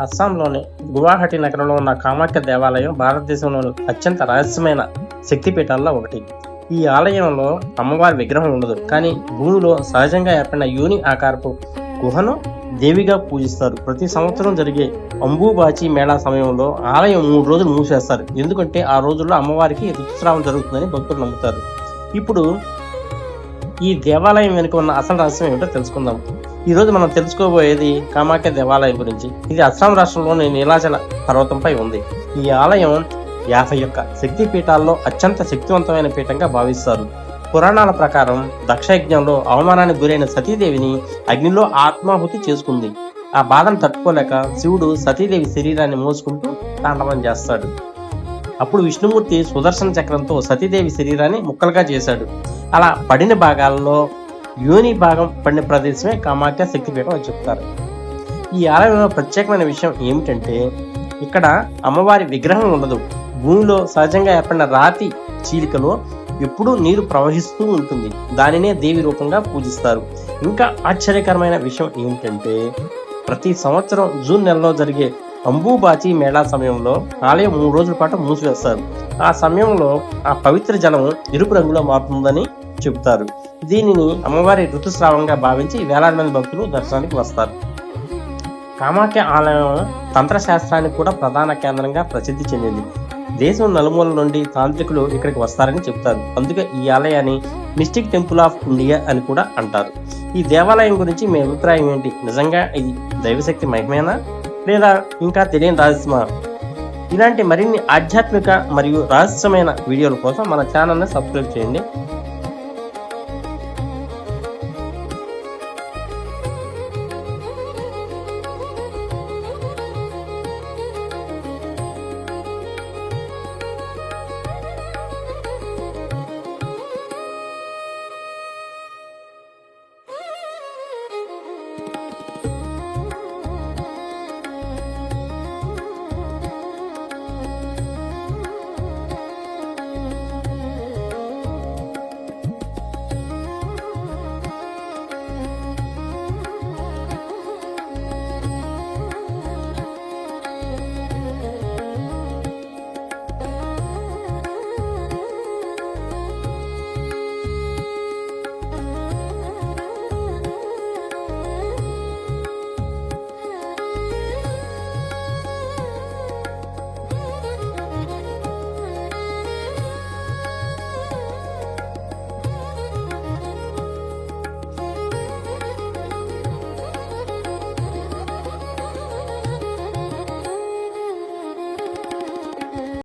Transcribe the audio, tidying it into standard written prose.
అస్సాంలోని గువాహటి నగరంలో ఉన్న కామాఖ్య దేవాలయం భారతదేశంలోని అత్యంత రహస్యమైన శక్తిపీఠాల్లో ఒకటి. ఈ ఆలయంలో అమ్మవారి విగ్రహం ఉండదు, కానీ భూమిలో సహజంగా ఏర్పడిన యోని ఆకారపు గుహను దేవిగా పూజిస్తారు. ప్రతి సంవత్సరం జరిగే అంబుబాచి మేళా సమయంలో ఆలయం 3 రోజులు మూసేస్తారు, ఎందుకంటే ఆ రోజుల్లో అమ్మవారికి ఋతుస్రావం జరుగుతుందని భక్తులు నమ్ముతారు. ఇప్పుడు ఈ దేవాలయం వెనుక ఉన్న అసలు రహస్యం ఏమిటో తెలుసుకుందాం. ఈరోజు మనం తెలుసుకోబోయేది కామాఖ్య దేవాలయం గురించి. ఇది అస్సాం రాష్ట్రంలోని నీలాచల పర్వతంపై ఉంది. ఈ ఆలయం 51 శక్తి పీఠాల్లో అత్యంత శక్తివంతమైన పీఠంగా భావిస్తారు. పురాణాల ప్రకారం దక్షయజ్ఞంలో అవమానానికి గురైన సతీదేవిని అగ్నిలో ఆత్మాహుతి చేసుకుంది. ఆ బాధను తట్టుకోలేక శివుడు సతీదేవి శరీరాన్ని మోసుకుంటూ తాండవం చేస్తాడు. అప్పుడు విష్ణుమూర్తి సుదర్శన చక్రంతో సతీదేవి శరీరాన్ని ముక్కలుగా చేశాడు. అలా పడిన భాగాల్లో యోని భాగం పడిన ప్రదేశమే కామాఖ్య శక్తిపీఠం అని చెప్తారు. ఈ ఆలయంలో ప్రత్యేకమైన విషయం ఏమిటంటే, ఇక్కడ అమ్మవారి విగ్రహం ఉండదు. భూమిలో సహజంగా ఏర్పడిన రాతి చీలికలో ఎప్పుడూ నీరు ప్రవహిస్తూ ఉంటుంది. దానినే దేవి రూపంగా పూజిస్తారు. ఇంకా ఆశ్చర్యకరమైన విషయం ఏమిటంటే, ప్రతి సంవత్సరం జూన్ నెలలో జరిగే అంబుబాచి మేళా సమయంలో ఆలయం 3 రోజుల పాటు మూసివేస్తారు. ఆ సమయంలో ఆ పవిత్ర జలం ఎరుపు రంగులో మారుతుందని చెబుతారు. దీనిని అమ్మవారి ఋతుస్రావంగా భావించి వేలాది మంది భక్తులు దర్శనానికి వస్తారు. కామాఖ్య ఆలయం తంత్రశాస్త్రానికి కూడా ప్రధాన కేంద్రంగా ప్రసిద్ధి చెందింది. దేశం నలుమూల నుండి తాంత్రికులు ఇక్కడికి వస్తారని చెప్తారు. అందుకే ఈ ఆలయాన్ని మిస్టిక్ టెంపుల్ ఆఫ్ ఇండియా అని కూడా అంటారు. ఈ దేవాలయం గురించి మీ అభిప్రాయం ఏంటి? నిజంగా ఇది దైవశక్తి మహిమేనా, లేదా ఇంకా తెలియని రహస్యమా? ఇలాంటి మరిన్ని ఆధ్యాత్మిక మరియు రహస్యమైన వీడియోల కోసం మన ఛానల్ని సబ్స్క్రైబ్ చేయండి.